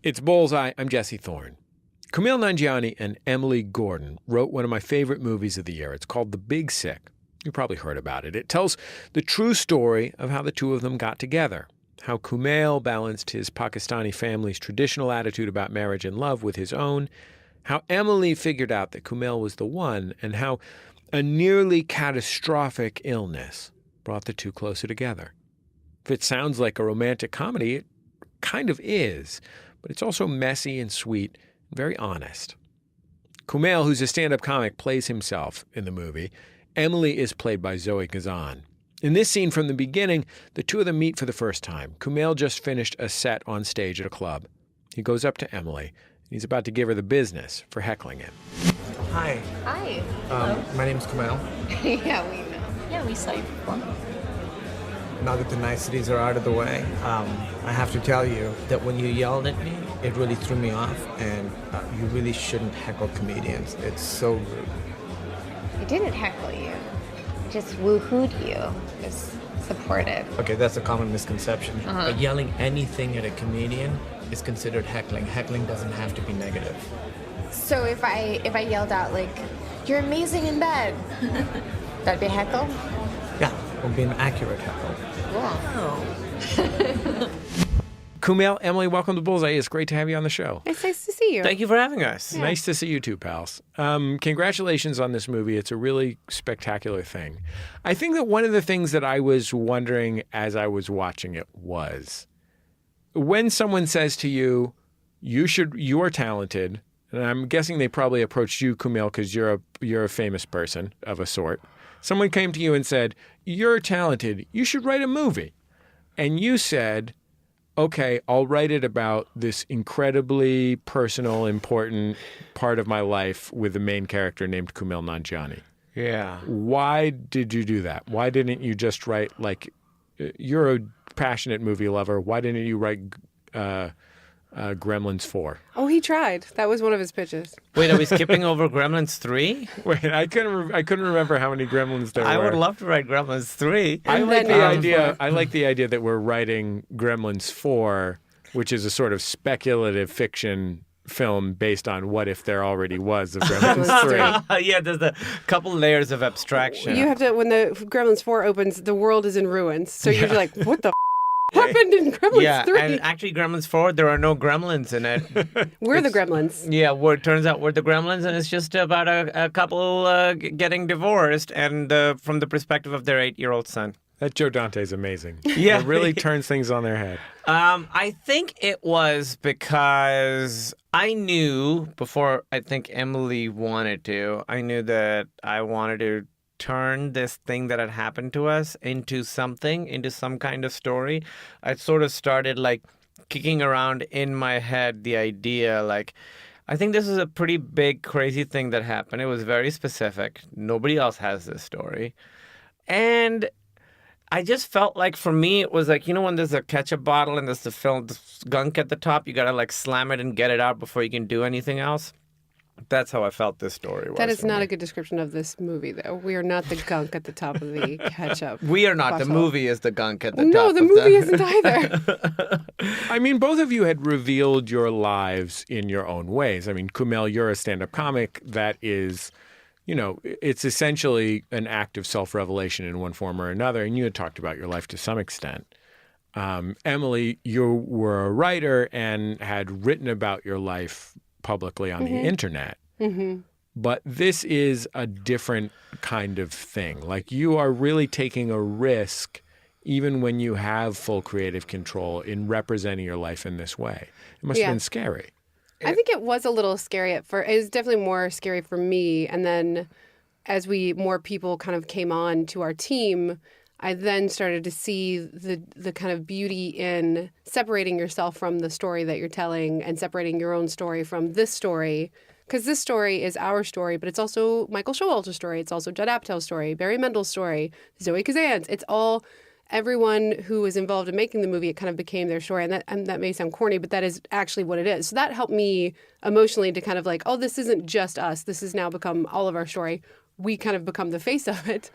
It's Bullseye. I'm Jesse Thorn. Kumail Nanjiani and Emily Gordon wrote one of my favorite movies of the year. It's called The Big Sick. You probably heard about it. It tells the true story of how the two of them got together, how Kumail balanced his Pakistani family's traditional attitude about marriage and love with his own, how Emily figured out that Kumail was the one, and how a nearly catastrophic illness brought the two closer together. If it sounds like a romantic comedy, it kind of is, but it's also messy and sweet and very honest. Kumail, who's a stand-up comic, plays himself in the movie. Emily is played by Zoe Kazan. In this scene from the beginning, the two of them meet for the first time. Kumail just finished a set on stage at a club. He goes up to Emily, and he's about to give her the business for heckling him. Hi. Hi. Hello. My name's Kumail. Yeah, we know. Yeah, we saw you before. Now that the niceties are out of the way, I have to tell you that when you yelled at me, it really threw me off, and you really shouldn't heckle comedians. It's so rude. I didn't heckle you. I just woohooed you. Just supportive. Okay, that's a common misconception. But yelling anything at a comedian is considered heckling. Heckling doesn't have to be negative. So if I yelled out like, "You're amazing in bed," that'd be a heckle? Yeah, it would be an accurate heckle. Cool. Kumail, Emily, welcome to Bullseye. It's great to have you on the show. It's nice to see you. Thank you for having us. Yeah. Nice to see you too, pals. Congratulations on this movie. It's a really spectacular thing. I think that one of the things that I was wondering as I was watching it was when someone says to you, you're talented, and I'm guessing they probably approached you, Kumail, because you're a famous person of a sort. Someone came to you and said, "You're talented. You should write a movie." And you said, "Okay, I'll write it about this incredibly personal, important part of my life with the main character named Kumail Nanjiani." Yeah. Why did you do that? Why didn't you just write, like, you're a passionate movie lover. Why didn't you write Gremlins 4? Oh, he tried. That was one of his pitches. Wait, are we skipping over Gremlins 3? Wait, I couldn't remember how many Gremlins there were. I would love to write Gremlins 3. I And like then the Gremlins idea. 4. I like the idea that we're writing Gremlins 4, which is a sort of speculative fiction film based on what if there already was a Gremlins 3. Yeah, there's a couple layers of abstraction. You have to, when the Gremlins 4 opens, the world is in ruins. So you're like, what the happened in Gremlins 3? And actually Gremlins 4, there are no gremlins in it. We're the Gremlins. Yeah, well, it turns out we're the gremlins, and it's just about a couple getting divorced, and from the perspective of their 8-year-old son. That Joe Dante's amazing. Yeah. It really turns things on their head. I think it was because I knew before I think Emily wanted to, I knew that I wanted to turn this thing that had happened to us into some kind of story. I sort of started like kicking around in my head the idea like, I think this is a pretty big, crazy thing that happened. It was very specific. Nobody else has this story. And I just felt like for me, it was like, you know, when there's a ketchup bottle and there's the gunk at the top, you got to like slam it and get it out before you can do anything else. That's how I felt this story was. That is for not me. a good description of this movie, though. We are not the gunk at the top of the ketchup. We are not. The bottle. movie is the gunk at the No, top. the movie isn't either. I mean, both of you had revealed your lives in your own ways. I mean, Kumail, you're a stand-up comic that is, you know, it's essentially an act of self-revelation in one form or another. And you had talked about your life to some extent. Emily, you were a writer and had written about your life publicly on the internet. Mm-hmm. But this is a different kind of thing. Like, you are really taking a risk even when you have full creative control in representing your life in this way. It must have been scary. I think it was a little scary at first. It was definitely more scary for me. And then as more people kind of came on to our team, I then started to see the kind of beauty in separating yourself from the story that you're telling and separating your own story from this story. Because this story is our story, but it's also Michael Showalter's story. It's also Judd Apatow's story, Barry Mendel's story, Zoe Kazan's. It's all everyone who was involved in making the movie. It kind of became their story. And that may sound corny, but that is actually what it is. So that helped me emotionally to kind of like, oh, this isn't just us. This has now become all of our story. We kind of become the face of it.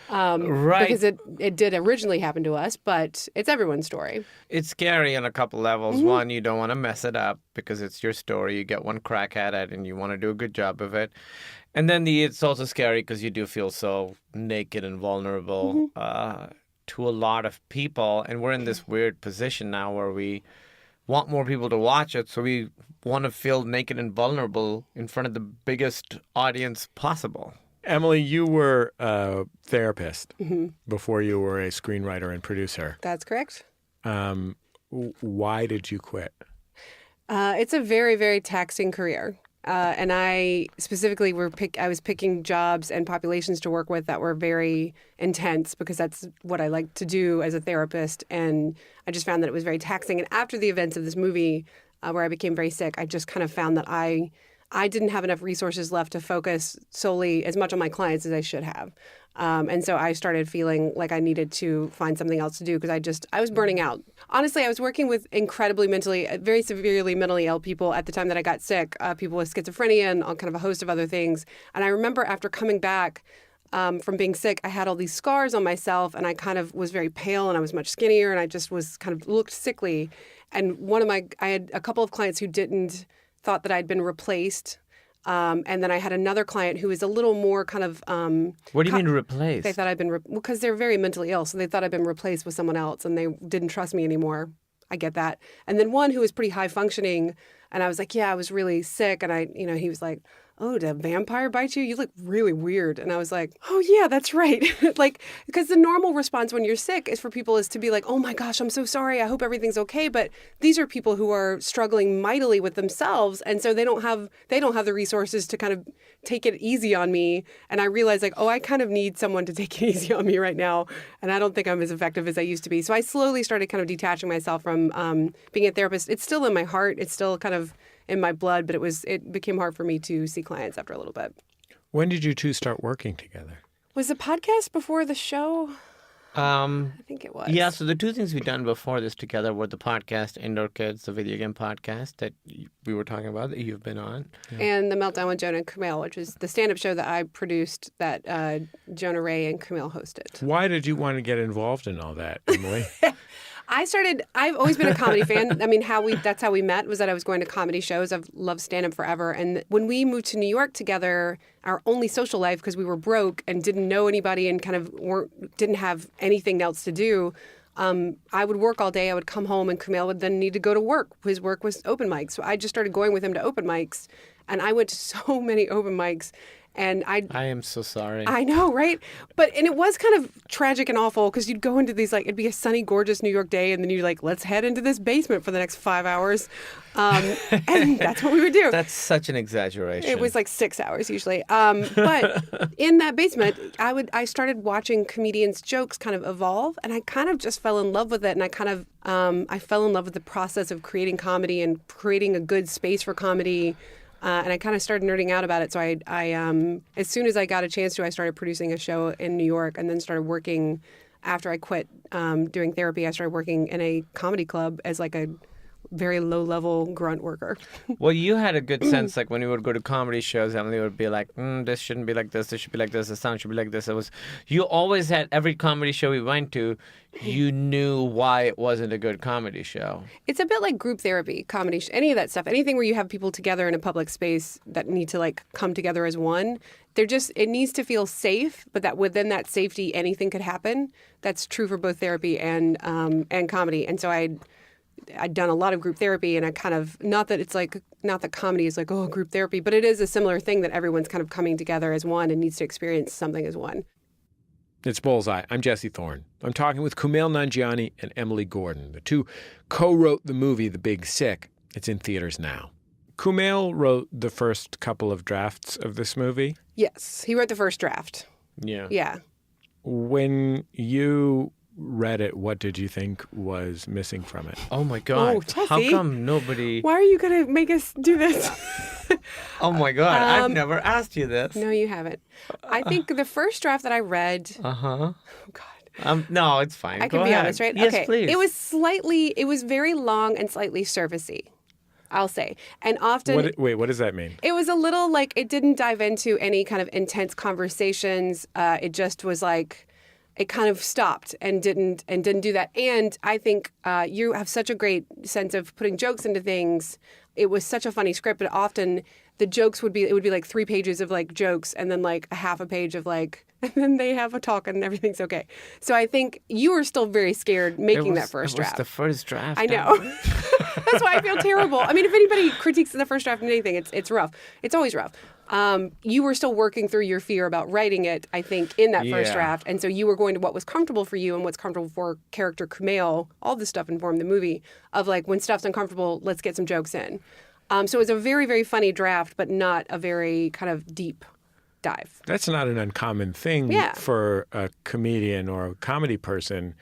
Right. Because it did originally happen to us, but it's everyone's story. It's scary on a couple levels. One, you don't want to mess it up because it's your story. You get one crack at it and you want to do a good job of it. And then it's also scary because you do feel so naked and vulnerable to a lot of people. And we're in this weird position now where we want more people to watch it. So we want to feel naked and vulnerable in front of the biggest audience possible. Emily, you were a therapist before you were a screenwriter and producer. That's correct. Why did you quit? It's a very, very taxing career. And I specifically I was picking jobs and populations to work with that were very intense because that's what I like to do as a therapist. And I just found that it was very taxing. And after the events of this movie, where I became very sick, I just kind of found that I didn't have enough resources left to focus solely as much on my clients as I should have. And so I started feeling like I needed to find something else to do because I was burning out. Honestly, I was working with incredibly very severely mentally ill people at the time that I got sick, people with schizophrenia and all kind of a host of other things. And I remember after coming back from being sick, I had all these scars on myself and I kind of was very pale and I was much skinnier and I just was kind of looked sickly. And I had a couple of clients who thought that I'd been replaced. And then I had another client who was a little more kind of... what do you mean replaced? They thought I'd been... because they're very mentally ill, so they thought I'd been replaced with someone else, and they didn't trust me anymore. I get that. And then one who was pretty high functioning, and I was like, yeah, I was really sick, and he was like, oh, did a vampire bite you? You look really weird. And I was like, oh, yeah, that's right. Because the normal response when you're sick is for people is to be like, oh, my gosh, I'm so sorry. I hope everything's okay. But these are people who are struggling mightily with themselves. And so they don't have the resources to kind of take it easy on me. And I realized I kind of need someone to take it easy on me right now. And I don't think I'm as effective as I used to be. So I slowly started kind of detaching myself from being a therapist. It's still in my heart. It's still kind of in my blood, but it became hard for me to see clients after a little bit. When did you two start working together? Was the podcast before the show? I think it was. Yeah, so the two things we've done before this together were the podcast Indoor Kids, the video game podcast that we were talking about that you've been on. Yeah. And The Meltdown with Jonah and Kumail, which is the stand-up show that I produced that Jonah Ray and Kumail hosted. Why did you want to get involved in all that, Emily? I've always been a comedy fan. I mean, that's how we met, was that I was going to comedy shows. I've loved stand-up forever. And when we moved to New York together, our only social life, because we were broke and didn't know anybody and kind of didn't have anything else to do, I would work all day. I would come home and Kumail would then need to go to work. His work was open mics. So I just started going with him to open mics. And I went to so many open mics. And I am so sorry. I know, right? And it was kind of tragic and awful because you'd go into these, it'd be a sunny, gorgeous New York day, and then you're like, let's head into this basement for the next 5 hours. And that's what we would do. That's such an exaggeration. It was 6 hours usually. But in that basement, I started watching comedians' jokes kind of evolve, and I kind of just fell in love with it. And I fell in love with the process of creating comedy and creating a good space for comedy. And I kind of started nerding out about it. So I as soon as I got a chance to, I started producing a show in New York and then started working after I quit doing therapy. I started working in a comedy club as a very low-level grunt worker. Well, you had a good sense, when you would go to comedy shows, Emily would be like, this shouldn't be like this should be like this, the sound should be like this. You always had, every comedy show we went to, you knew why it wasn't a good comedy show. It's a bit like group therapy, comedy, any of that stuff. Anything where you have people together in a public space that need to come together as one. It needs to feel safe, but that within that safety, anything could happen. That's true for both therapy and comedy. And so I'd done a lot of group therapy, and I kind of, not that comedy is group therapy, but it is a similar thing that everyone's kind of coming together as one and needs to experience something as one. It's Bullseye. I'm Jesse Thorn. I'm talking with Kumail Nanjiani and Emily Gordon. The two co-wrote the movie The Big Sick. It's in theaters now. Kumail wrote the first couple of drafts of this movie. Yes, he wrote the first draft. Yeah. Yeah. When you read it, what did you think was missing from it? Oh my God. Oh, Jesse, how come nobody... Why are you going to make us do this? Oh my God, I've never asked you this. No, you haven't. I think the first draft that I read... Uh-huh. Oh God. No, it's fine. I can Go be ahead. honest, right? Yes, okay. please. It was very long and slightly surfacey, I'll say. And often... What does that mean? It was a little it didn't dive into any kind of intense conversations. It just was it kind of stopped and didn't do that. And I think you have such a great sense of putting jokes into things. It was such a funny script, but often the jokes would be like 3 pages of like jokes and then like a half a page of like, and then they have a talk and everything's okay. So I think you were still very scared making that first draft. It was the first draft. I know. That's why I feel terrible. I mean, if anybody critiques the first draft of anything, it's rough. It's always rough. You were still working through your fear about writing it, I think, in that first draft. And so you were going to what was comfortable for you and what's comfortable for character Kumail. All this stuff informed the movie of like, when stuff's uncomfortable, let's get some jokes in. So it was a very, very funny draft, but not a very kind of deep dive. That's not an uncommon thing for a comedian or a comedy person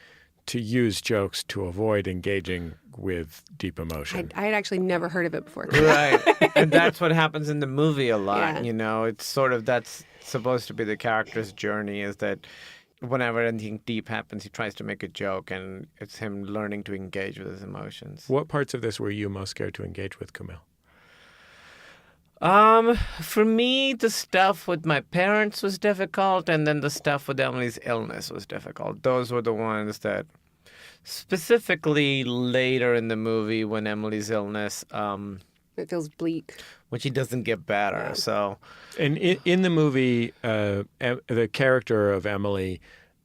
to use jokes to avoid engaging with deep emotion. I had actually never heard of it before. Right. And that's what happens in the movie a lot, you know. It's sort of, that's supposed to be the character's journey, is that whenever anything deep happens, he tries to make a joke, and it's him learning to engage with his emotions. What parts of this were you most scared to engage with, Kumail? For me, the stuff with my parents was difficult, and then the stuff with Emily's illness was difficult. Those were the ones that, specifically later in the movie when Emily's illness, it feels bleak. when she doesn't get better. Yeah. So, And in the movie, the character of Emily,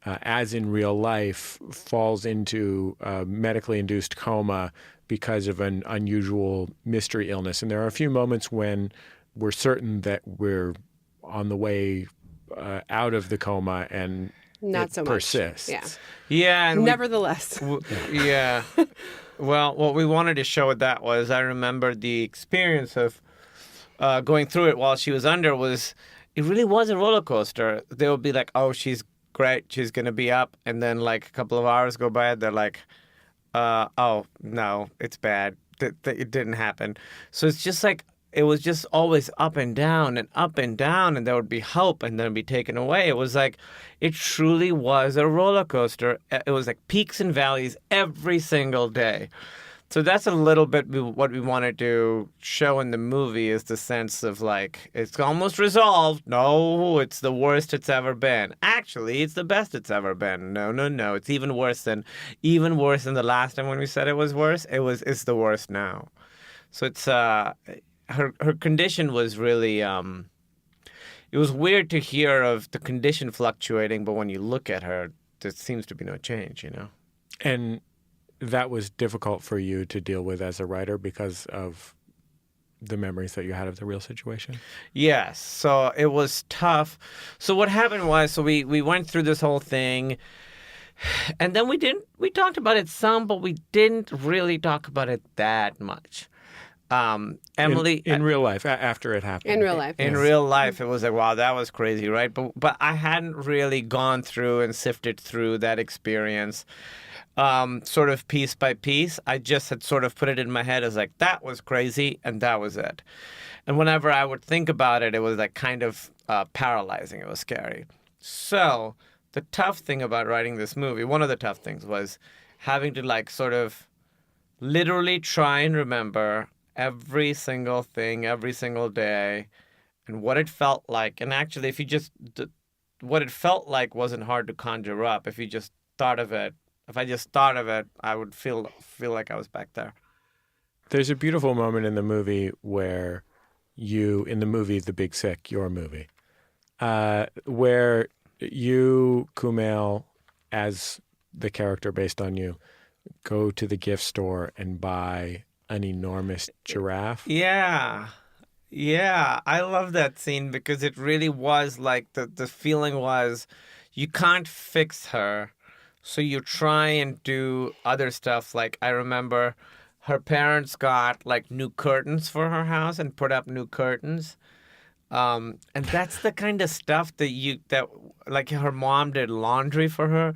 as in real life, falls into a medically induced coma because of an unusual mystery illness. And there are a few moments when we're certain that we're on the way out of the coma, and Not it so persists. much. yeah. And Nevertheless. yeah. Well, what we wanted to show with that was, I remember the experience of going through it while she was under it really was a roller coaster. They would be like, oh, she's great, she's going to be up. And then like a couple of hours go by, they're like, oh, no, it's bad. It didn't happen. So it's just like, it was just always up and down, and there would be hope, and then be taken away. It was like, it truly was a roller coaster. It was like peaks and valleys every single day. So that's a little bit what we wanted to show in the movie, is the sense of like, it's almost resolved. No, it's the worst it's ever been. Actually, it's the best it's ever been. No. It's even worse than the last time when we said it was worse. It's the worst now. So it's her condition was really it was weird to hear of the condition fluctuating, but when you look at her, there seems to be no change, you know. And that was difficult for you to deal with as a writer because of the memories that you had of the real situation? Yes. So it was tough. So what happened was, we went through this whole thing, and then we talked about it some, but we didn't really talk about it that much. Emily, in real life, after it happened. In real life. In real life, it was like, wow, that was crazy, right? But I hadn't really gone through and sifted through that experience, sort of piece by piece. I just had sort of put it in my head as like, that was crazy, and that was it. And whenever I would think about it, it was like kind of paralyzing. It was scary. So the tough thing about writing this movie, one of the tough things, was having to like sort of literally try and remember every single thing, every single day, and what it felt like. And actually, if you just, what it felt like wasn't hard to conjure up. If you just thought of it, if I just thought of it, I would feel like I was back there. There's a beautiful moment in the movie where in the movie The Big Sick, your movie, where you, Kumail, as the character based on you, go to the gift store and buy an enormous giraffe. Yeah. I love that scene because it really was like the feeling was, you can't fix her, so you try and do other stuff. Like I remember her parents got like new curtains for her house and put up new curtains. And that's the kind of stuff that like her mom did laundry for her.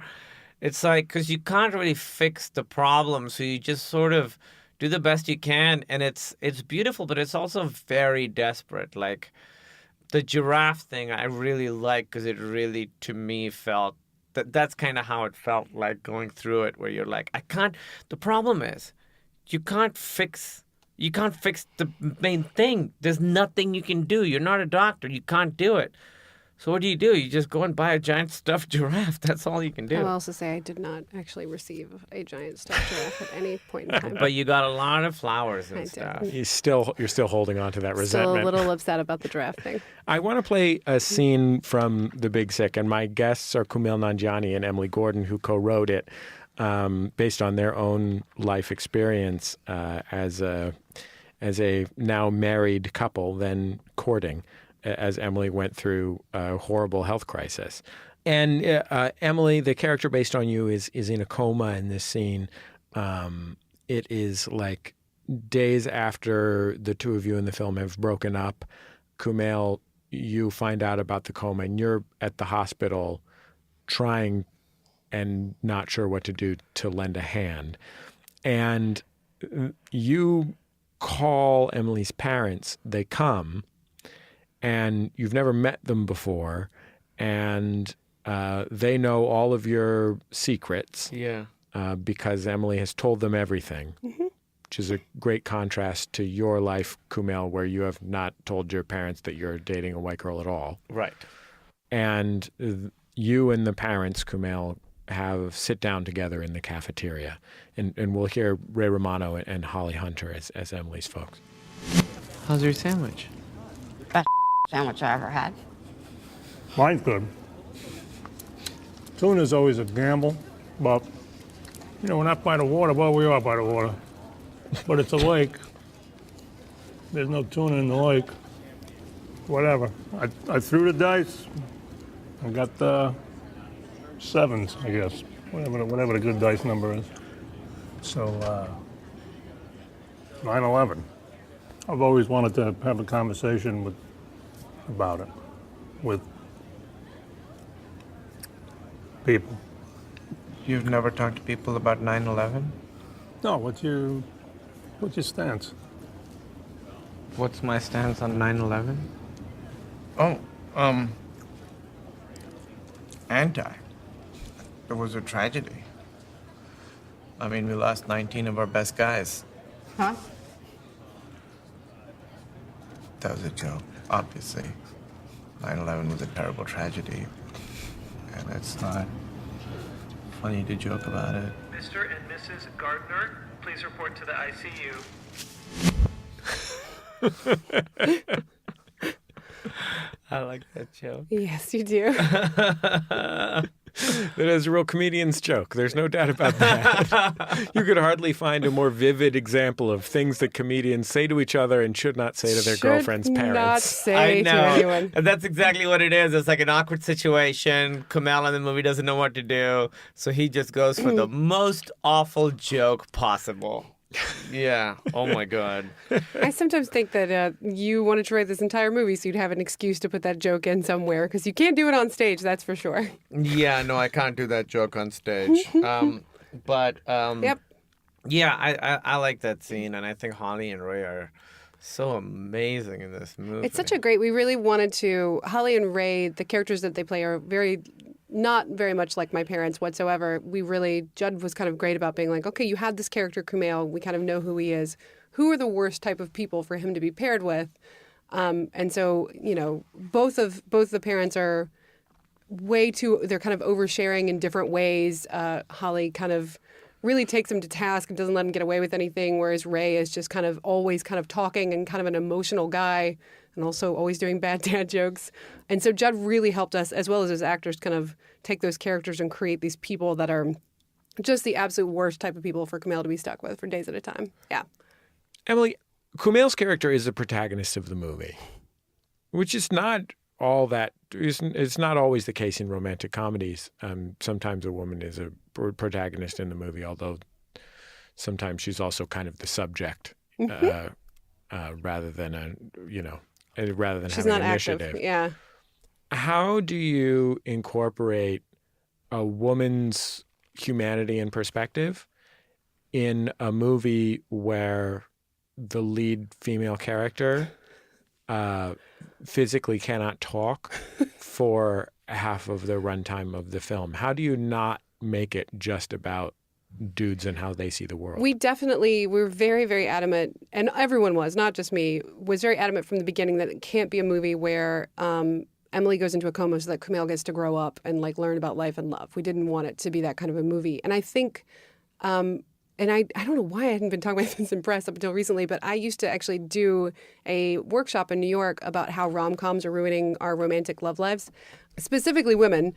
It's like, because you can't really fix the problem, so you just sort of do the best you can, and it's beautiful, but it's also very desperate. Like the giraffe thing, I really like, because it really, to me, felt that's kind of how it felt like going through it, where you're like, the problem is, you can't fix the main thing. There's nothing you can do. You're not a doctor. You can't do it. So what do? You just go and buy a giant stuffed giraffe. That's all you can do. I will also say I did not actually receive a giant stuffed giraffe at any point in time. But you got a lot of flowers and I stuff. did. You're still holding on to that resentment. Still a little upset about the giraffe thing. I want to play a scene from The Big Sick, and my guests are Kumail Nanjiani and Emily Gordon, who co-wrote it based on their own life experience as a now married couple, then courting, as Emily went through a horrible health crisis. And Emily, the character based on you, is in a coma in this scene. It is like days after the two of you in the film have broken up. Kumail, you find out about the coma, and you're at the hospital trying and not sure what to do to lend a hand. And you call Emily's parents. They come, and you've never met them before, and they know all of your secrets. Yeah. Because Emily has told them everything, which is a great contrast to your life, Kumail, where you have not told your parents that you're dating a white girl at all. Right. And you and the parents, Kumail, sit down together in the cafeteria. And we'll hear Ray Romano and Holly Hunter as Emily's folks. How's your sandwich? Best sandwich I ever had. Mine's good. Tuna's always a gamble, but, we're not by the water. Well, we are by the water. But it's a lake. There's no tuna in the lake. Whatever. I threw the dice. I got the sevens, I guess. Whatever the good dice number is. So, 9/11. I've always wanted to have a conversation about it with people. You've never talked to people about 9/11? No, what's your stance? What's my stance on 9/11? Oh, anti. It was a tragedy. I mean, we lost 19 of our best guys. Huh? That was a joke, obviously. 9/11 was a terrible tragedy. And it's not funny to joke about it. Mr. and Mrs. Gardner, please report to the ICU. I like that joke. Yes, you do. That is a real comedian's joke. There's no doubt about that. You could hardly find a more vivid example of things that comedians say to each other and should not say to their girlfriend's parents. Not say I know. to anyone. And that's exactly what it is. It's like an awkward situation. Kumail in the movie doesn't know what to do, so he just goes for the most awful joke possible. Yeah. Oh my God. I sometimes think that you wanted to write this entire movie so you'd have an excuse to put that joke in somewhere, because you can't do it on stage, that's for sure. Yeah. No, I can't do that joke on stage. Yep. Yeah, I like that scene, and I think Holly and Ray are so amazing in this movie. It's such a great. We really wanted to. Holly and Ray, the characters that they play are not very much like my parents whatsoever. Judd was kind of great about being like, okay, you have this character Kumail. We kind of know who he is. Who are the worst type of people for him to be paired with? And so, both the parents are they're kind of oversharing in different ways. Holly kind of really takes him to task and doesn't let him get away with anything, whereas Ray is just kind of always kind of talking and kind of an emotional guy and also always doing bad dad jokes. And so Judd really helped us, as well as his actors, kind of take those characters and create these people that are just the absolute worst type of people for Kumail to be stuck with for days at a time. Yeah. Emily, Kumail's character is the protagonist of the movie, which is not all that. It's not always the case in romantic comedies. Sometimes a woman is a protagonist in the movie, although sometimes she's also kind of the subject, rather than She's having not initiative. active. Yeah. How do you incorporate a woman's humanity and perspective in a movie where the lead female character physically cannot talk for half of the runtime of the film? How do you not make it just about dudes and how they see the world? We're very, very adamant, and everyone was, not just me, was very adamant from the beginning that it can't be a movie where Emily goes into a coma so that Kumail gets to grow up and like learn about life and love. We didn't want it to be that kind of a movie. And I think, and I don't know why I hadn't been talking about this in press up until recently, but I used to actually do a workshop in New York about how rom-coms are ruining our romantic love lives, specifically women.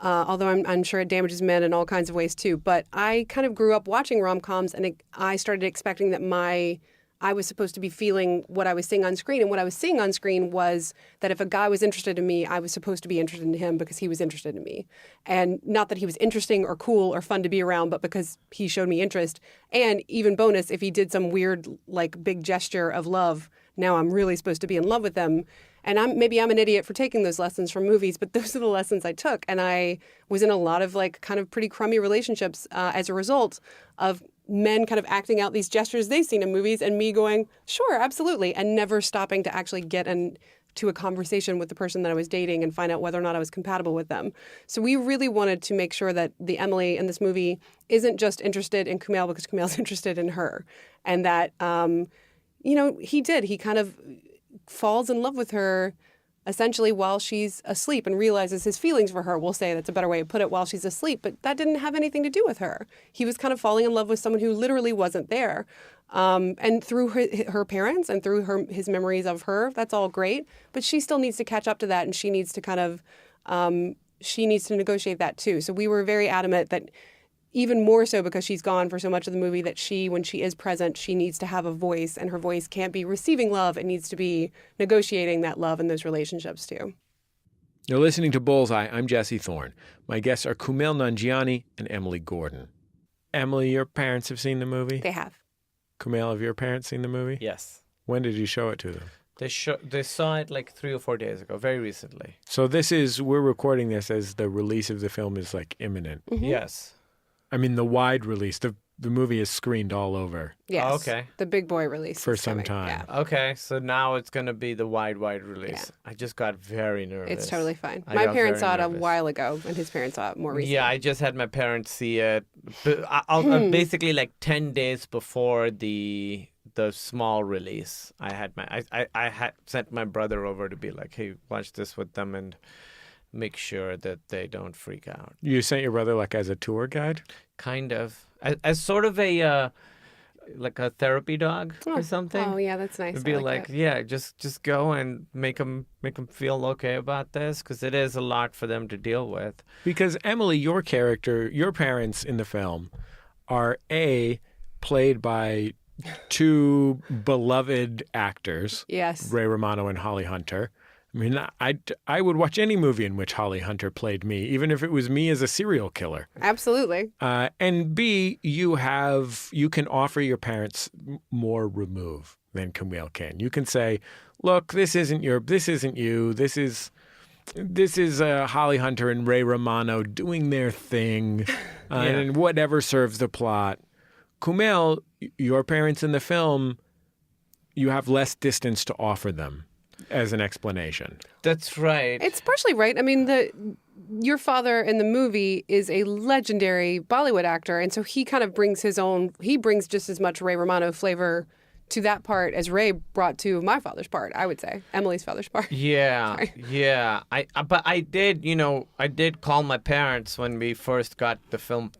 Although I'm sure it damages men in all kinds of ways too. But I kind of grew up watching rom-coms, and I started expecting that I was supposed to be feeling what I was seeing on screen. And what I was seeing on screen was that if a guy was interested in me, I was supposed to be interested in him because he was interested in me. And not that he was interesting or cool or fun to be around, but because he showed me interest. And even bonus, if he did some weird, like, big gesture of love, now I'm really supposed to be in love with them. And maybe I'm an idiot for taking those lessons from movies, but those are the lessons I took. And I was in a lot of like kind of pretty crummy relationships as a result of men kind of acting out these gestures they've seen in movies and me going, sure, absolutely, and never stopping to actually get to a conversation with the person that I was dating and find out whether or not I was compatible with them. So we really wanted to make sure that the Emily in this movie isn't just interested in Kumail because Kumail's interested in her. And that, he kind of falls in love with her essentially while she's asleep and realizes his feelings for her. We'll say that's a better way to put it, while she's asleep, but that didn't have anything to do with her. He was kind of falling in love with someone who literally wasn't there. And through her parents and through his memories of her, that's all great, but she still needs to catch up to that, and she needs to kind of, she needs to negotiate that too. So we were very adamant that even more so because she's gone for so much of the movie, that when she is present, she needs to have a voice, and her voice can't be receiving love. It needs to be negotiating that love in those relationships too. You're listening to Bullseye. I'm Jesse Thorn. My guests are Kumail Nanjiani and Emily Gordon. Emily, your parents have seen the movie? They have. Kumail, have your parents seen the movie? Yes. When did you show it to them? They saw it like 3 or 4 days ago, very recently. So we're recording this as the release of the film is like imminent. Mm-hmm. Yes. I mean, the wide release, the movie is screened all over. Yes. Oh, okay. The big boy release. For is some coming. time. Yeah. Okay, so now it's going to be the wide release. Yeah. I just got very nervous. It's totally fine. I My got parents very saw it a nervous. while ago, and his parents saw it more recently. Yeah, I just had my parents see it. But basically like 10 days before the small release. I had sent my brother over to be like, hey, watch this with them and make sure that they don't freak out. You sent your brother like as a tour guide? Kind of. As sort of a like a therapy dog or something. Oh, yeah, that's nice. It'd be I like, that. yeah, just go and make them feel okay about this, because it is a lot for them to deal with. Because Emily, your character, your parents in the film are played by two beloved actors. Yes. Ray Romano and Holly Hunter. I mean, I would watch any movie in which Holly Hunter played me, even if it was me as a serial killer. Absolutely. And B, you can offer your parents more remove than Kumail can. You can say, look, this isn't you. This is Holly Hunter and Ray Romano doing their thing, and whatever serves the plot. Kumail, your parents in the film, you have less distance to offer them as an explanation. That's right. It's partially right. I mean, your father in the movie is a legendary Bollywood actor, and so he kind of brings he brings just as much Ray Romano flavor to that part as Ray brought to my father's part, I would say. Emily's father's part. Yeah, Sorry. yeah. But I did call my parents when we first got the film.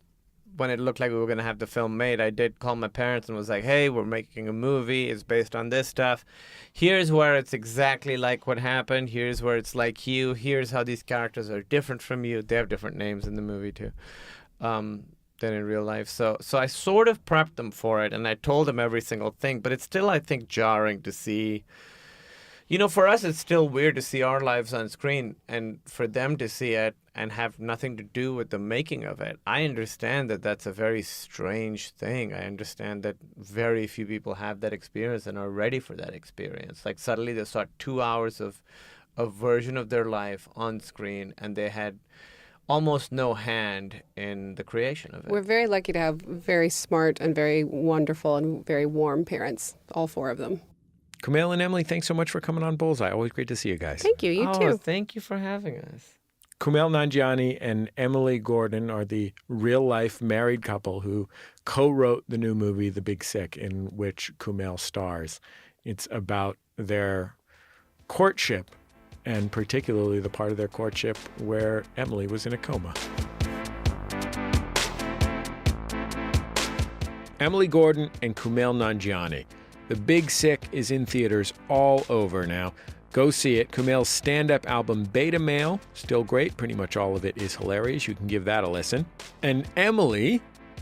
When it looked like we were going to have the film made, I did call my parents and was like, hey, we're making a movie. It's based on this stuff. Here's where it's exactly like what happened. Here's where it's like you. Here's how these characters are different from you. They have different names in the movie, too, than in real life. So I sort of prepped them for it, and I told them every single thing. But it's still, I think, jarring to see. For us, it's still weird to see our lives on screen, and for them to see it and have nothing to do with the making of it. I understand that that's a very strange thing. I understand that very few people have that experience and are ready for that experience. Like suddenly they saw 2 hours of a version of their life on screen, and they had almost no hand in the creation of it. We're very lucky to have very smart and very wonderful and very warm parents, all four of them. Kumail and Emily, thanks so much for coming on Bullseye. Always great to see you guys. Thank you. You too. Thank you for having us. Kumail Nanjiani and Emily Gordon are the real-life married couple who co-wrote the new movie, The Big Sick, in which Kumail stars. It's about their courtship and particularly the part of their courtship where Emily was in a coma. Emily Gordon and Kumail Nanjiani. The Big Sick is in theaters all over now. Go see it. Kumail's stand-up album Beta Male, still great. Pretty much all of it is hilarious. You can give that a listen. And Emily,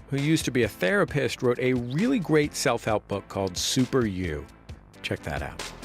who used to be a therapist, wrote a really great self-help book called Super You. Check that out.